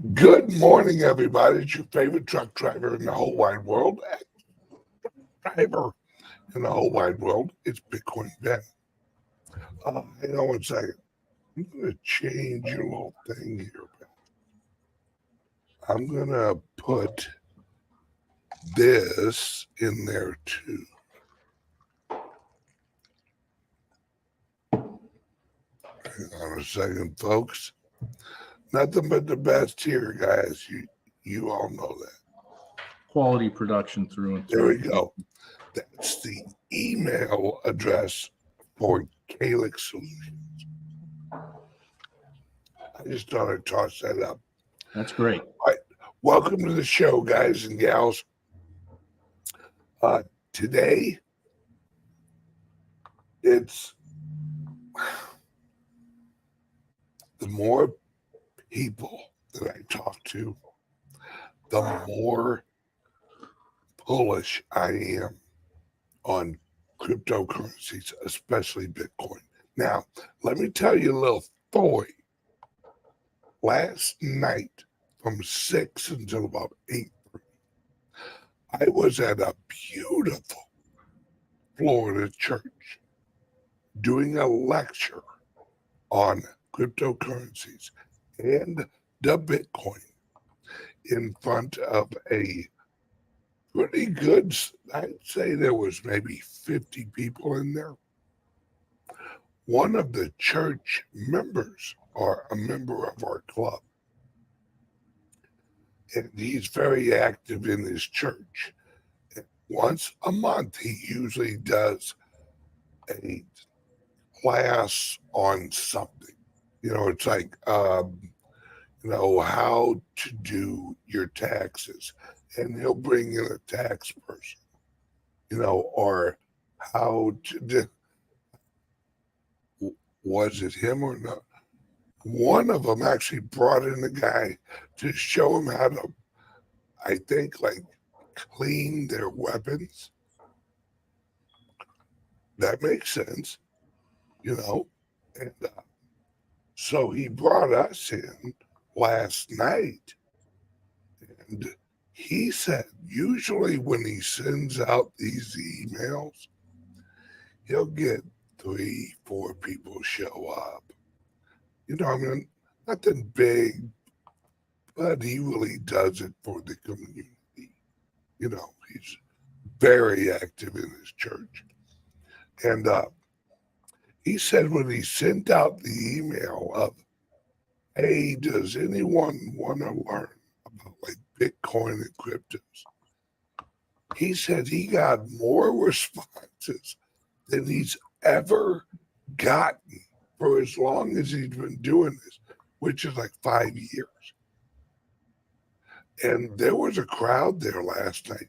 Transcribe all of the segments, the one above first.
Good morning, everybody. It's your favorite truck driver in the whole wide world. Driver in the whole wide world. It's Bitcoin Ben. Hang on one second. I'm going to change your little thing here, Ben. I'm going to put this in there too. Hang on a second, folks. Nothing but the best here, guys. You all know that. Quality production through and There through. we go. That's the email address for CALIX Solutions. I just thought I'd toss that up. That's great. All right. Welcome to the show, guys and gals. Today, it's the more people that I talk to, the more bullish I am on cryptocurrencies, especially Bitcoin. Now, let me tell you a little story. Last night from 6 until about 8:30, I was at a beautiful Florida church doing a lecture on cryptocurrencies and the Bitcoin in front of a pretty good, I'd say there was maybe 50 people in there. One of the church members, or a member of our club, and he's very active in his church. And once a month, he usually does a class on something. It's like, how to do your taxes. And he'll bring in a tax person, or how to do. Was it him or not? One of them actually brought in a guy to show him how to, I think, like clean their weapons. That makes sense, And so he brought us in last night, and he said usually when he sends out these emails, he'll get 3-4 people show up. Nothing big, but he really does it for the community. He's very active in his church. And he said when he sent out the email of, hey, does anyone want to learn about like Bitcoin and cryptos? He said he got more responses than he's ever gotten for as long as he's been doing this, which is like 5 years. And there was a crowd there last night.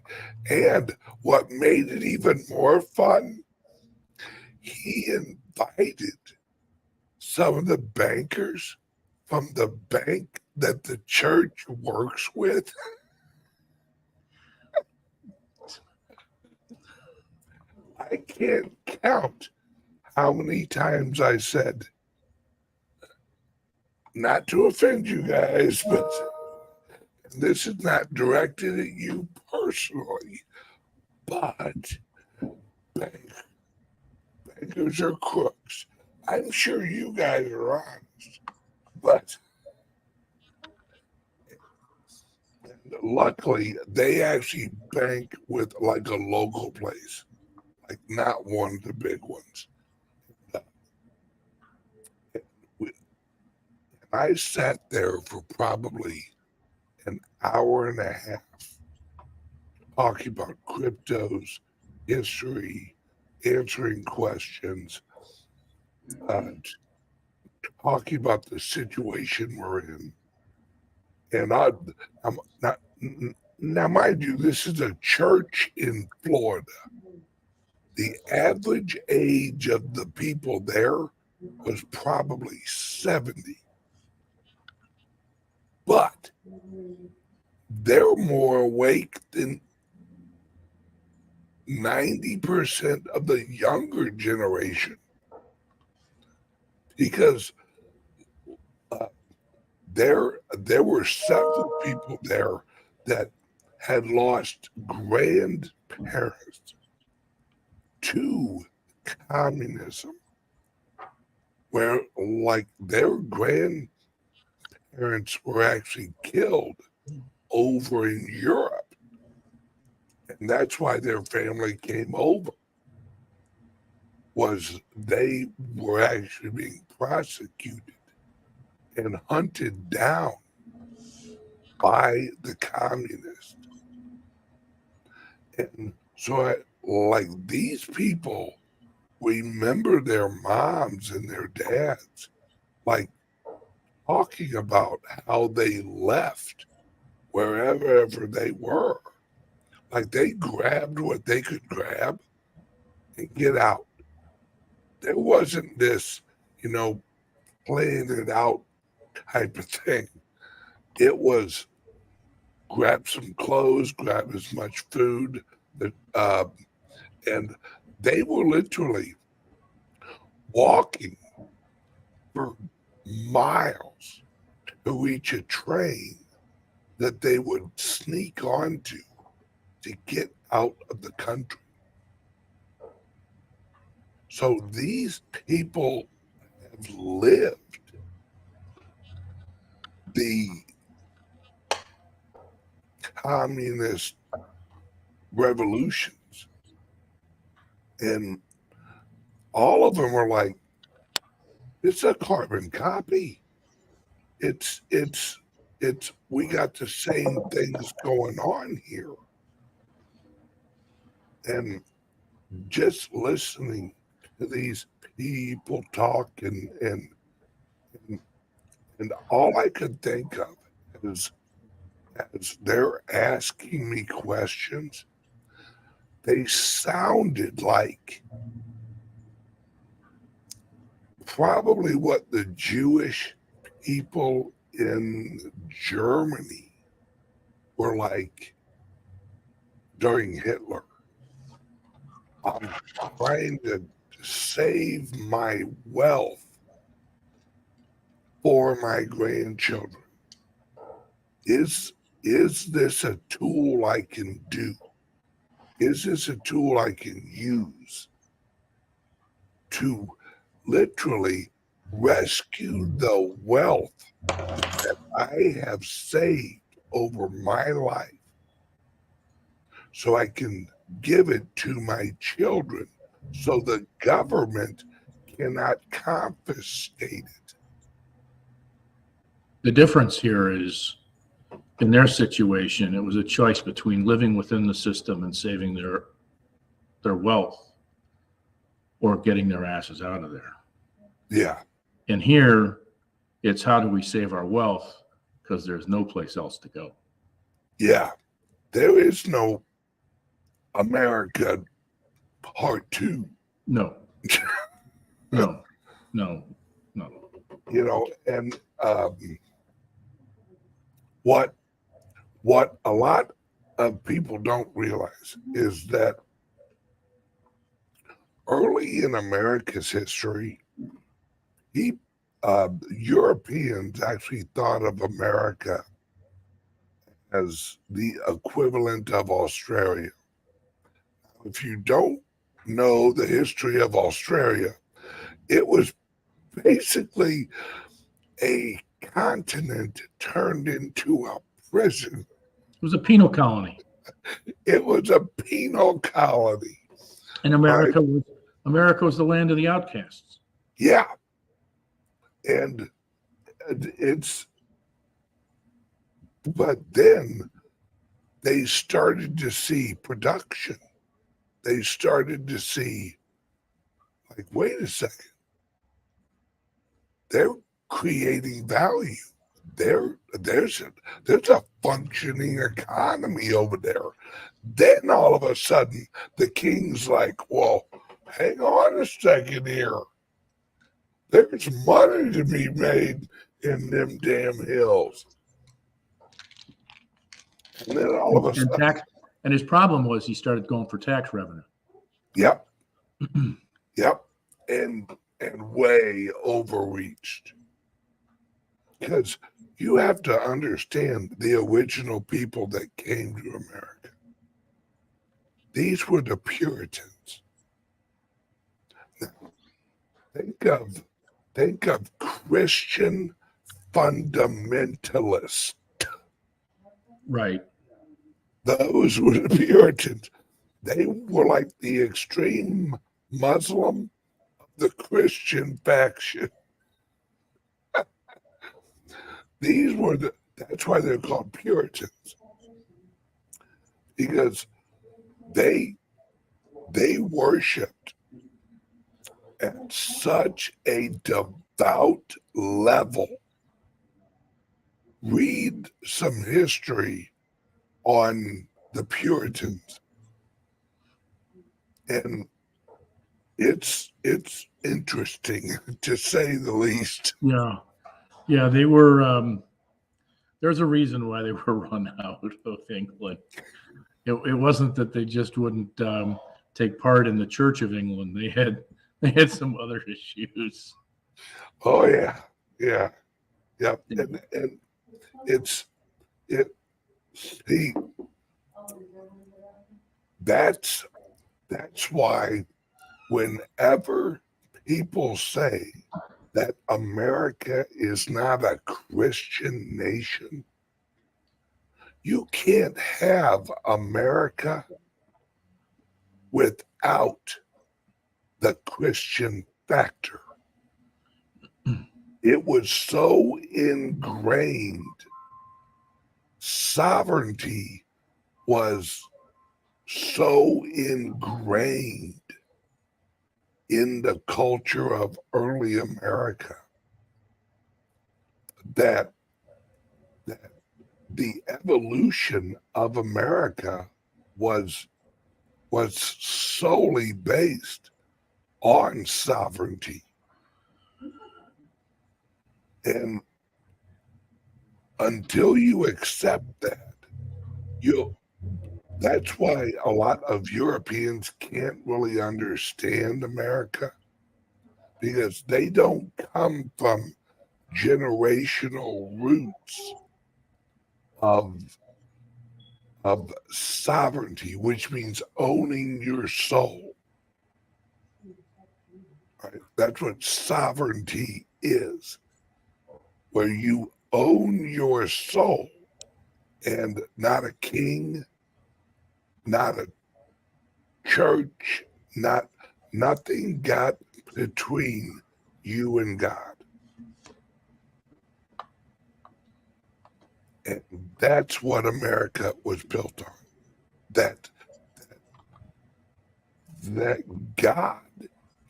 And what made it even more fun, he invited some of the bankers from the bank that the church works with. I can't count how many times I said, not to offend you guys, but this is not directed at you personally, but bankers are crooks. I'm sure you guys are honest, but luckily they actually bank with like a local place, like not one of the big ones. I sat there for probably an hour and a half talking about cryptos, history, answering questions, talking about the situation we're in. And I'm not, now, mind you, this is a church in Florida. The average age of the people there was probably 70. But they're more awake than 90% of the younger generation, because there were several people there that had lost grandparents to communism, where like their grandparents were actually killed over in Europe. And that's why their family came over, was they were actually being prosecuted and hunted down by the communists. And so like these people remember their moms and their dads, like talking about how they left wherever they were. Like they grabbed what they could grab and get out. There wasn't this, playing it out type of thing. It was grab some clothes, grab as much food, and they were literally walking for miles to reach a train that they would sneak onto to get out of the country. So these people have lived the communist revolutions, and all of them are like, it's a carbon copy. It's we got the same things going on here. And just listening to these people talk and all I could think of is, as they're asking me questions, they sounded like probably what the Jewish people in Germany were like during Hitler. I'm trying to save my wealth for my grandchildren. Is this a tool I can do? Is this a tool I can use to literally rescue the wealth that I have saved over my life so I can give it to my children so the government cannot confiscate it? The difference here is, in their situation, it was a choice between living within the system and saving their wealth, or getting their asses out of there. Yeah. And here, it's how do we save our wealth, because there's no place else to go. Yeah. There is no America Part 2. No. No. No. No. And what a lot of people don't realize is that early in America's history, Europeans actually thought of America as the equivalent of Australia. If you don't know the history of Australia, it was basically a continent turned into a prison. It was a penal colony. It was a penal colony. And America was the land of the outcasts. Yeah. And but then they started to see production. They started to see, like, wait a second. They're creating value. There's a functioning economy over there. Then all of a sudden, the king's like, well, hang on a second here. There's money to be made in them damn hills. And then all of a sudden. And his problem was he started going for tax revenue. Yep. Yep. And way overreached. Because you have to understand the original people that came to America. These were the Puritans. Now, think of Christian fundamentalists. Right. Those were the Puritans. They were like the extreme Muslim of the Christian faction. That's why they're called Puritans, because they worshiped at such a devout level. Read some history on the Puritans, and it's interesting to say the least. Yeah, they were. There's a reason why they were run out of England. It wasn't that they just wouldn't take part in the Church of England. They had some other issues. Oh yeah, and that's why whenever people say that America is not a Christian nation, you can't have America without the Christian factor. It was so ingrained. Sovereignty was so ingrained in the culture of early America that the evolution of America was solely based on sovereignty. And until you accept that, that's why a lot of Europeans can't really understand America, because they don't come from generational roots of sovereignty, which means owning your soul. Right? That's what sovereignty is, where you own your soul, and not a king, not a church, nothing got between you and God. And that's what America was built on. That God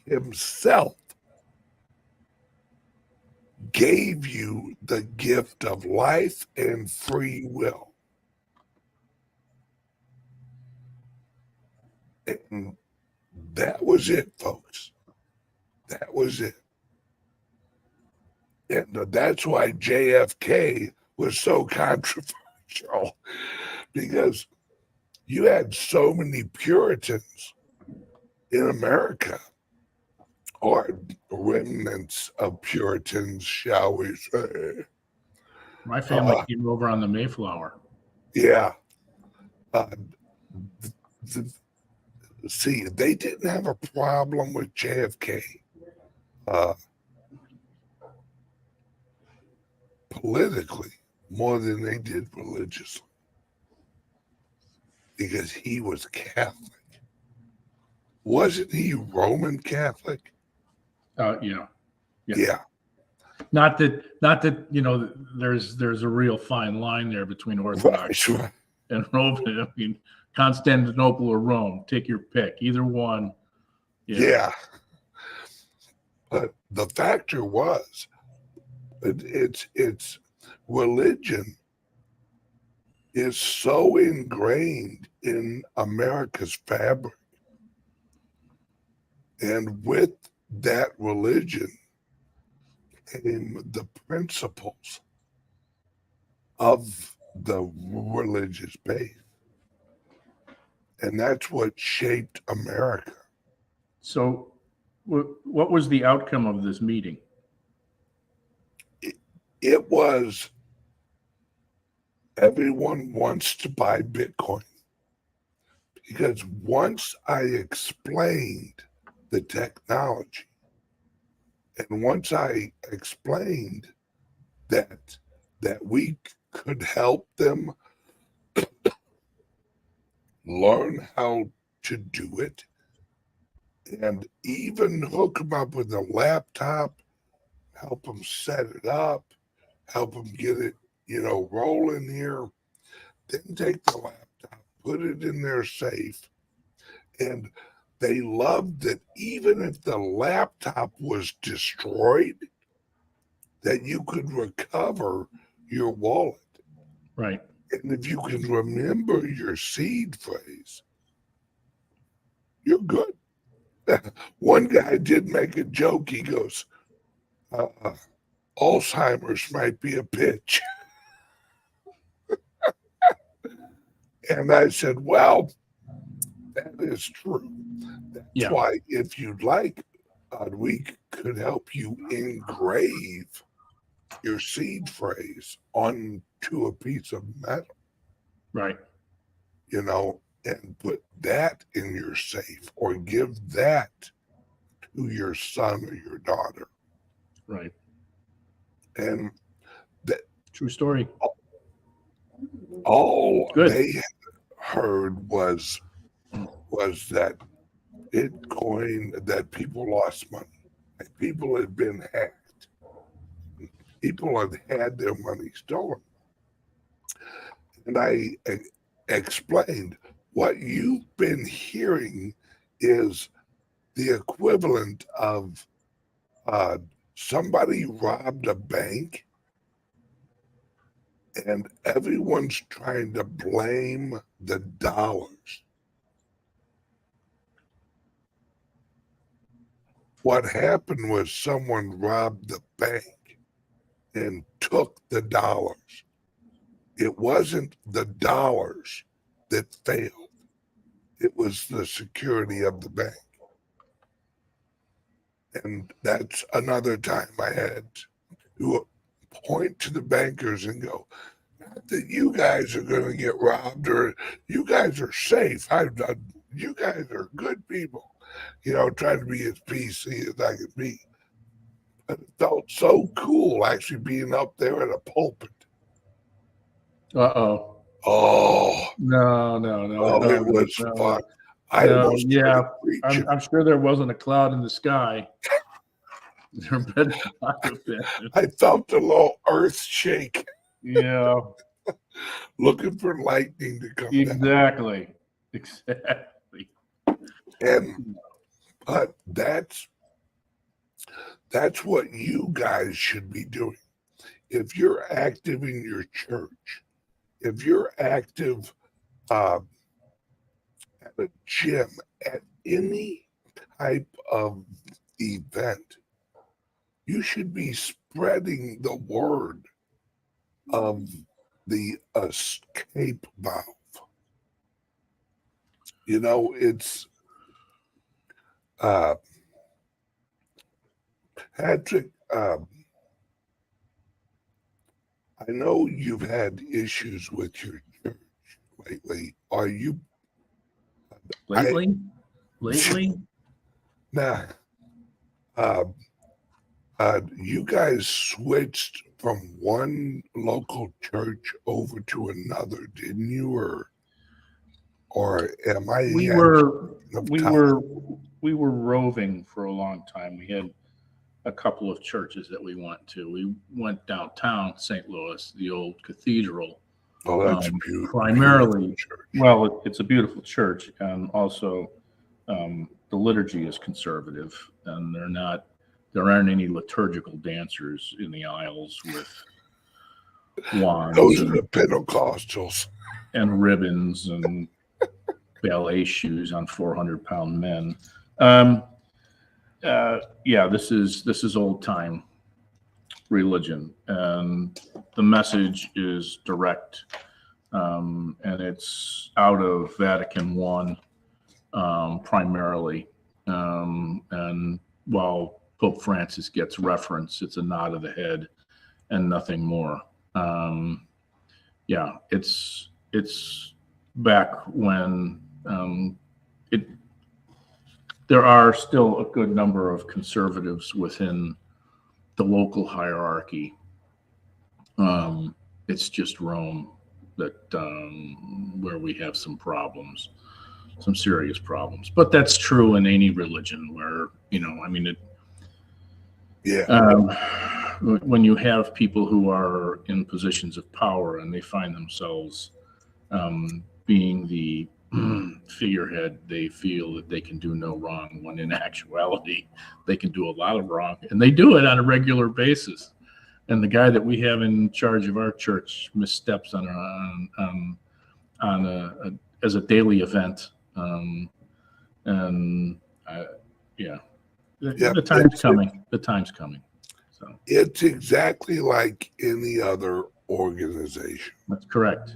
himself gave you the gift of life and free will. And that was it, folks. That was it. And that's why JFK was so controversial, because you had so many Puritans in America, or remnants of Puritans, shall we say. My family came over on the Mayflower. Yeah. See, they didn't have a problem with JFK politically more than they did religiously, because he was Catholic. Wasn't he Roman Catholic? Yeah. Yeah. Not that there's a real fine line there between Orthodox Right. and Roman. I mean, Constantinople or Rome, take your pick. Either one. Yeah. But the factor was, it's religion is so ingrained in America's fabric. And with that religion came the principles of the religious faith. And that's what shaped America. So what was the outcome of this meeting? It was everyone wants to buy Bitcoin because once I explained the technology, and once I explained that we could help them learn how to do it, and even hook them up with a laptop, help them set it up, help them get it, rolling here, then take the laptop, put it in their safe. And they loved that even if the laptop was destroyed, that you could recover your wallet. Right. And if you can remember your seed phrase, you're good. One guy did make a joke. He goes, Alzheimer's might be a pitch. And I said, well, that is true. That's why, if you'd like, we could help you engrave your seed phrase onto a piece of metal. Right. And put that in your safe, or give that to your son or your daughter. Right. And that true story. All they heard was that Bitcoin, that people lost money, that people had been hacked, people had their money stolen. And I explained, what you've been hearing is the equivalent of somebody robbed a bank and everyone's trying to blame the dollars. What happened was someone robbed the bank and took the dollars. It wasn't the dollars that failed. It was the security of the bank. And that's another time I had to point to the bankers and go, not that you guys are going to get robbed, or you guys are safe. You guys are good people, trying to be as PC as I could be. But it felt so cool actually being up there at a pulpit. Uh-oh. Oh. No. It was fun. I'm sure there wasn't a cloud in the sky. There better not have been. I felt a little earth shake. Yeah. Looking for lightning to come down. Exactly. But that's what you guys should be doing. If you're active in your church, if you're active at a gym, at any type of event, you should be spreading the word of the escape valve. It's Patrick, I know you've had issues with your church lately. Are you lately? Nah. You guys switched from one local church over to another, didn't you? Or am I? We were roving for a long time. We had a couple of churches that we went to. We went downtown St. Louis, the old cathedral. Oh, that's beautiful. Primarily, beautiful church. Well, it's a beautiful church, and also the liturgy is conservative, and there aren't any liturgical dancers in the aisles with wands. Those are the Pentecostals. And ribbons and ballet shoes on 400-pound men. This is old time religion, and the message is direct, and it's out of Vatican I primarily, and while Pope Francis gets reference, it's a nod of the head and nothing more. yeah, it's back when it there are still a good number of conservatives within the local hierarchy. It's just Rome that where we have some problems, some serious problems. But that's true in any religion where, I mean, Yeah. when you have people who are in positions of power and they find themselves being the figurehead, they feel that they can do no wrong, when in actuality, they can do a lot of wrong. And they do it on a regular basis. And the guy that we have in charge of our church missteps as a daily event. And yeah, Yep, the time's coming. The time's coming. So it's exactly like any other organization. that's correct.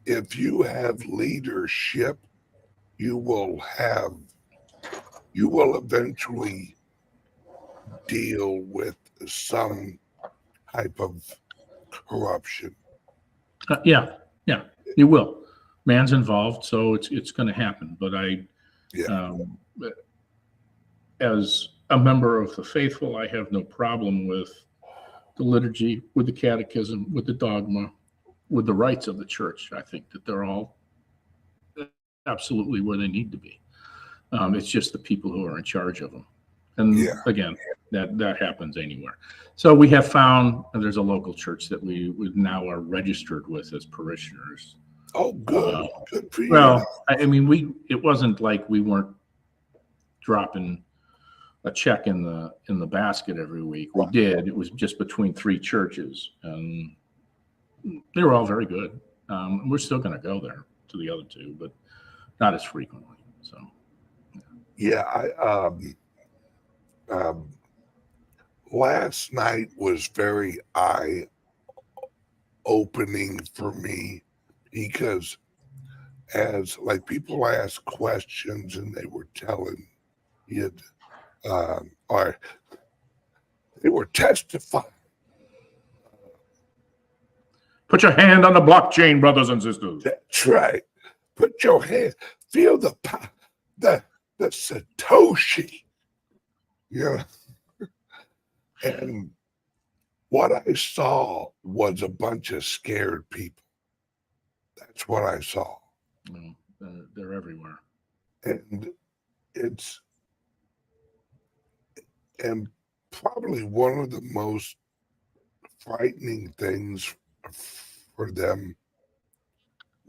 If you have leadership, you will eventually deal with some type of corruption. Yeah, you will. Man's involved, so it's going to happen. But as a member of the faithful, I have no problem with the liturgy, with the catechism, with the dogma, with the rights of the church. I think that they're all absolutely where they need to be. It's just the people who are in charge of them. And again, that happens anywhere. So we have found, and there's a local church that we now are registered with as parishioners. Oh, good. Good for you. Well, I mean, it wasn't like we weren't dropping a check in the basket every week. We did. It was just between 3 churches, and they were all very good. We're still going to go there to the other 2, but not as frequently. So, yeah, last night was very eye-opening for me, because as like people ask questions and they were telling you, or they were testifying. Put your hand on the blockchain, brothers and sisters. That's right. Put your hand. Feel the Satoshi. And what I saw was a bunch of scared people. That's what I saw. They're everywhere. And probably one of the most frightening things for them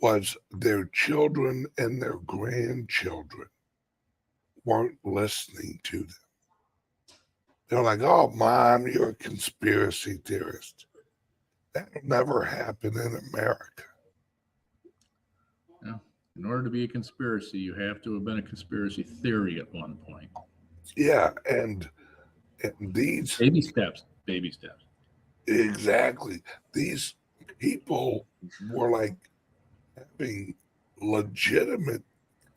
was their children and their grandchildren weren't listening to them. They're like, "Oh, Mom, you're a conspiracy theorist." That'll never happen in America. Yeah. In order to be a conspiracy, you have to have been a conspiracy theory at one point. Yeah, and these baby steps. Exactly. These people were like having legitimate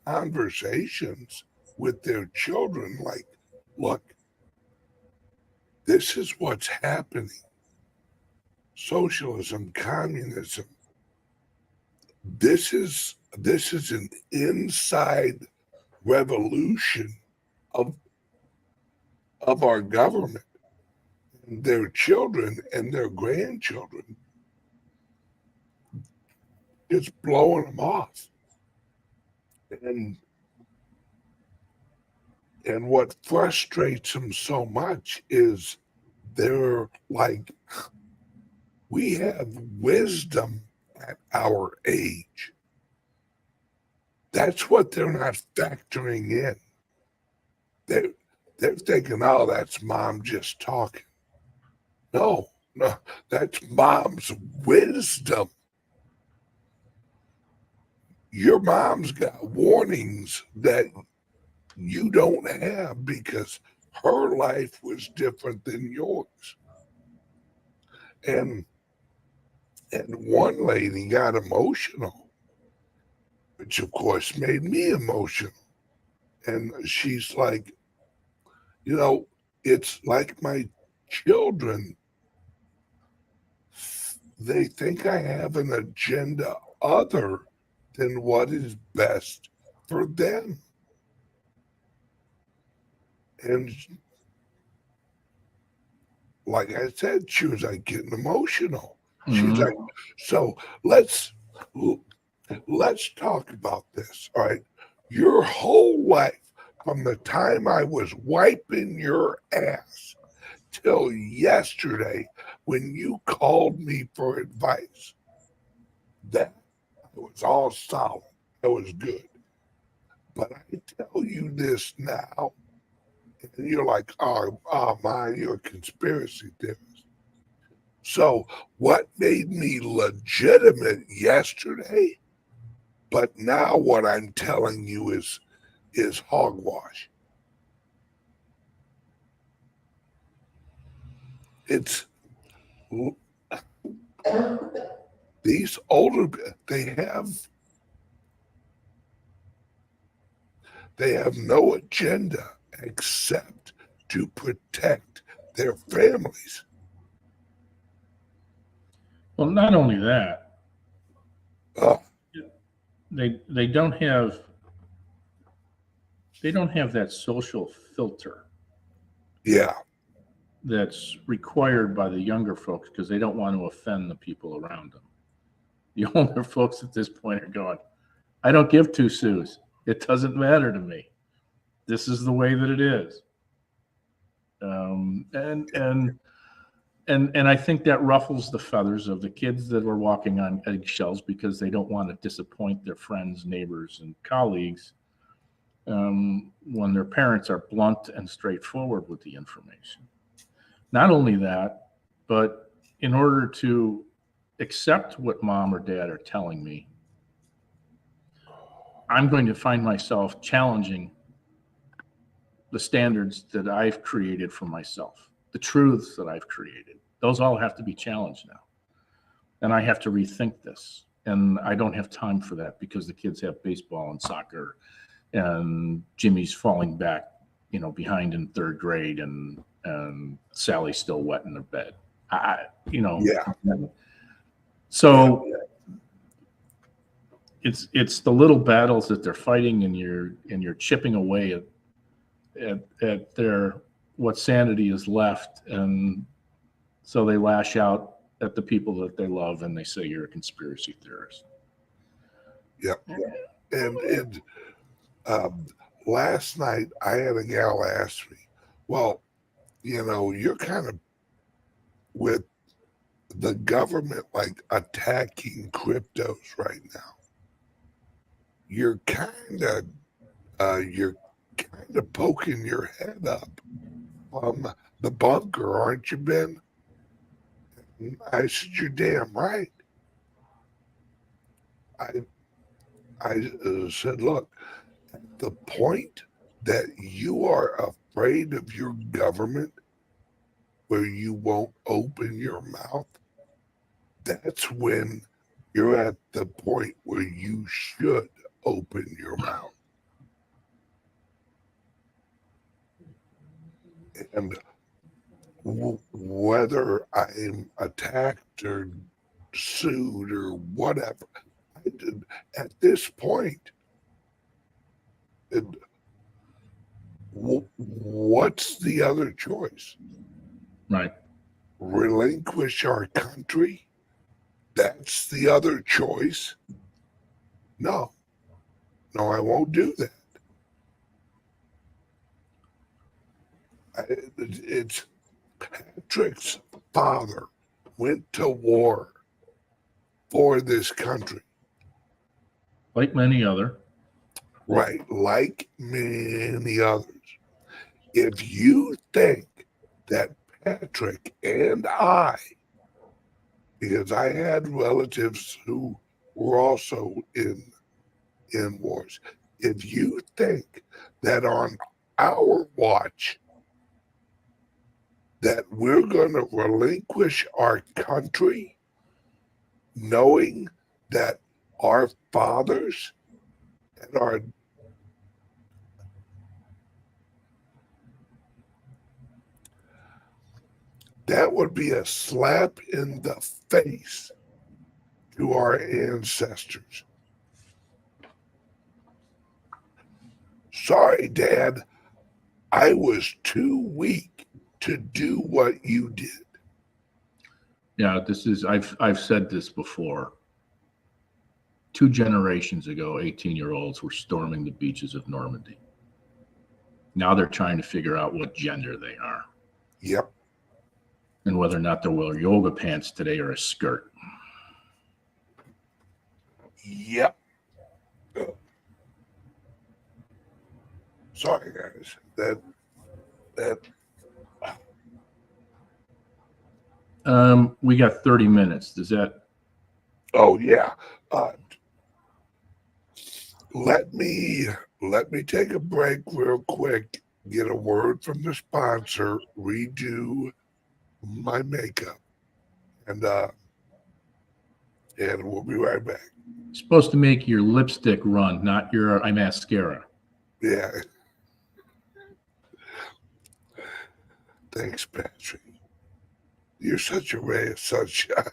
conversations with their children, like, "Look, this is what's happening. Socialism, communism. This is an inside revolution of our government." And their children and their grandchildren, it's blowing them off. And what frustrates them so much is they're like, we have wisdom at our age. That's what they're not factoring in. They're thinking, "Oh, that's Mom just talking." No, that's Mom's wisdom. Your mom's got warnings that you don't have because her life was different than yours. And one lady got emotional, which of course made me emotional. And she's like, "It's like my children they think I have an agenda other than what is best for them. And like I said, she was like getting emotional. She was like, so let's talk about this. All right. Your whole life, from the time I was wiping your ass till yesterday when you called me for advice, that was all solid. That was good. But I tell you this now, and you're like, oh my, you're a conspiracy theorist. So what made me legitimate yesterday, but now what I'm telling you is hogwash. It's these older, they have no agenda except to protect their families. Well, not only that, Uh, they don't have that social filter yeah, that's required by the younger folks because they don't want to offend the people around them. The older folks at this point are going, I don't give two sous. It doesn't matter to me. This is the way that it is. And I think that ruffles the feathers of the kids that are walking on eggshells because they don't want to disappoint their friends, neighbors, and colleagues when their parents are blunt and straightforward with the information. Not only that, but in order to accept what mom or dad are telling me, I'm going to find myself challenging the standards that I've created for myself, the truths that I've created. Those all have to be challenged now. And I have to rethink this. And I don't have time for that because the kids have baseball and soccer and Jimmy's falling back, behind in third grade and Sally's still wet in her bed. yeah. So it's the little battles that they're fighting, and you're chipping away at their what sanity is left, and so they lash out at the people that they love and they say you're a conspiracy theorist. Yep. And last night I had a gal ask me, well, you're kind of with the government like attacking cryptos right now. You're kind of poking your head up from the bunker, aren't you, Ben? I said, you're damn right. I said, look, at the point that you are afraid of your government, where you won't open your mouth, that's when you're at the point where you should open your mouth. And whether I'm attacked or sued or whatever, at this point, what's the other choice? Right. Relinquish our country? That's the other choice. No, I won't do that. It's Patrick's father went to war for this country. Like many other. Right, like many others. If you think that Patrick and I, because I had relatives who were also in wars, if you think that on our watch that we're going to relinquish our country, knowing that our fathers and our That would be a slap in the face to our ancestors. Sorry, Dad. I was too weak to do what you did. Yeah, I've said this before. 2 generations ago, 18-year-olds were storming the beaches of Normandy. Now they're trying to figure out what gender they are. Yep. And whether or not they'll wear yoga pants today or a skirt. Yep. Sorry, guys. We got 30 minutes. Does that? Oh yeah. Let me take a break real quick. Get a word from the sponsor. Redo my makeup, and we'll be right back. You're supposed to make your lipstick run, not your mascara. Yeah. Thanks, Patrick. You're such a ray of sunshine.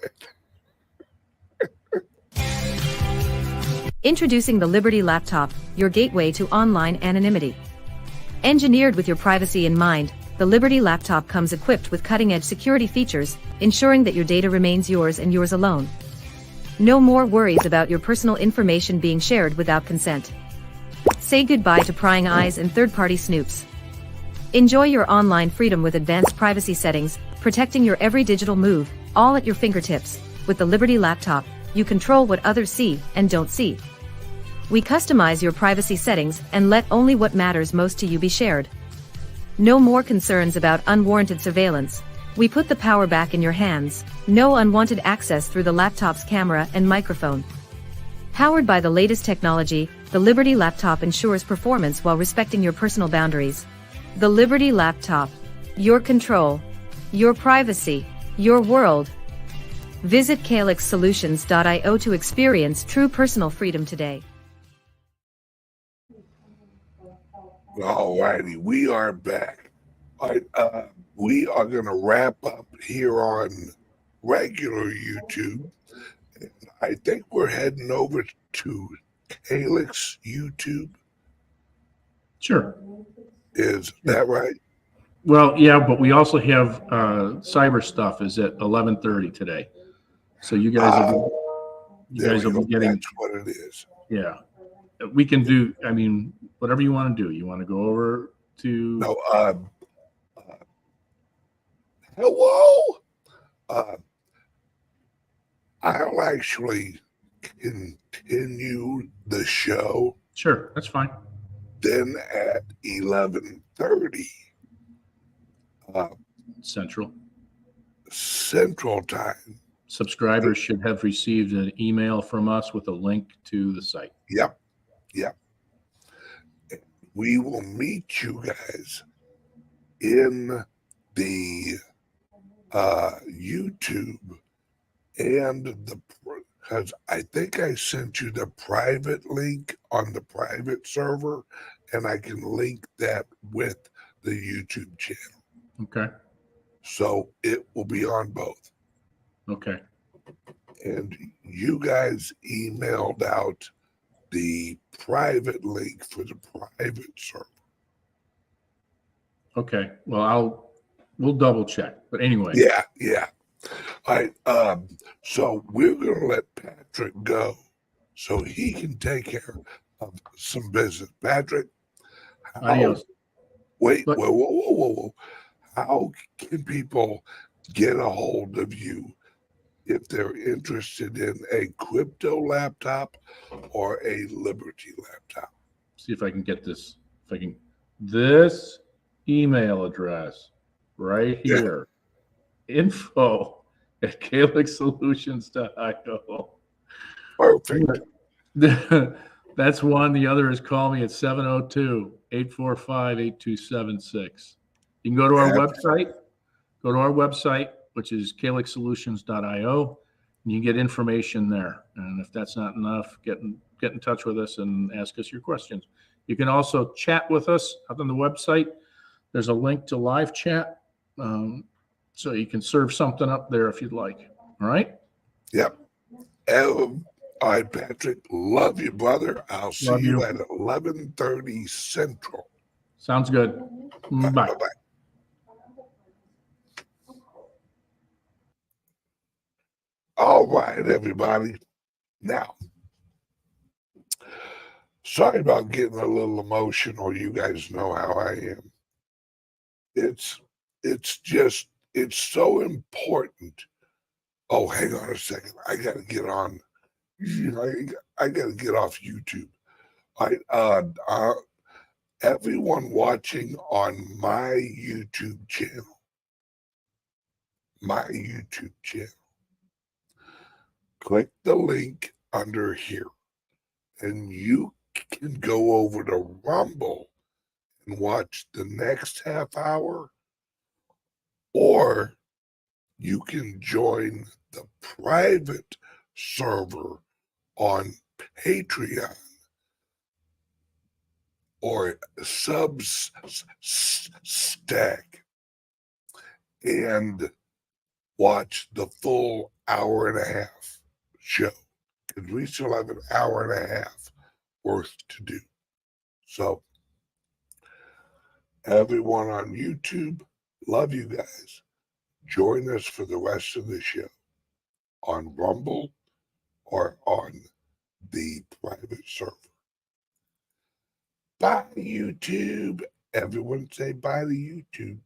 Introducing the Liberty Laptop, your gateway to online anonymity. Engineered with your privacy in mind, the Liberty Laptop comes equipped with cutting-edge security features, ensuring that your data remains yours and yours alone. No more worries about your personal information being shared without consent. Say goodbye to prying eyes and third-party snoops. Enjoy your online freedom with advanced privacy settings, protecting your every digital move, all at your fingertips. With the Liberty Laptop, you control what others see and don't see. We customize your privacy settings and let only what matters most to you be shared. No more concerns about unwarranted surveillance. We put the power back in your hands. No unwanted access through the laptop's camera and microphone. Powered by the latest technology, the Liberty Laptop ensures performance while respecting your personal boundaries. The Liberty Laptop. Your control. Your privacy. Your world. Visit calixsolutions.io to experience true personal freedom today. All righty, we are back. All right, we are going to wrap up here on regular YouTube. I think we're heading over to CALIX YouTube. Sure. Is that right? Well, yeah, but we also have cyber stuff is at 11:30 today. So you guys will be getting. That's what it is. Yeah. We can do, I mean, whatever you want to do. You want to go over to. No, hello. I'll actually continue the show. Sure, that's fine. Then at 11:30 Central Time. Subscribers should have received an email from us with a link to the site. Yep. We will meet you guys in the YouTube and because I think I sent you the private link on the private server, and I can link that with the YouTube channel. Okay. So it will be on both. Okay. And you guys emailed out the private link for the private server. Okay. Well, we'll double check. But anyway. Yeah. All right. So we're going to let Patrick go so he can take care of some business. Patrick, Adios. Whoa. How can people get a hold of you if they're interested in a crypto laptop or a Liberty laptop? See if I can get this. This email address right here. info@calixsolutions.io. Perfect. That's one. The other is call me at 702-845-8276. You can go to our website. Go to our website, which is calixsolutions.io, and you can get information there. And if that's not enough, get in touch with us and ask us your questions. You can also chat with us up on the website. There's a link to live chat. So you can serve something up there if you'd like. All right? Yep. All right, Patrick. Love you, brother. I'll see Love you you. at 11:30 Central. Sounds good. Bye. Bye-bye. All right, everybody. Now, sorry about getting a little emotional. You guys know how I am. It's so important. Oh, hang on a second. I gotta get on. I gotta get off YouTube. Everyone watching on my YouTube channel, click the link under here, and you can go over to Rumble and watch the next half hour, or you can join the private server on Patreon or Substack and watch the full hour and a half show, because we still have an hour and a half worth to do. So everyone on YouTube, love you guys. Join us for the rest of the show on Rumble or on the private server. Bye, YouTube. Everyone say bye to YouTube.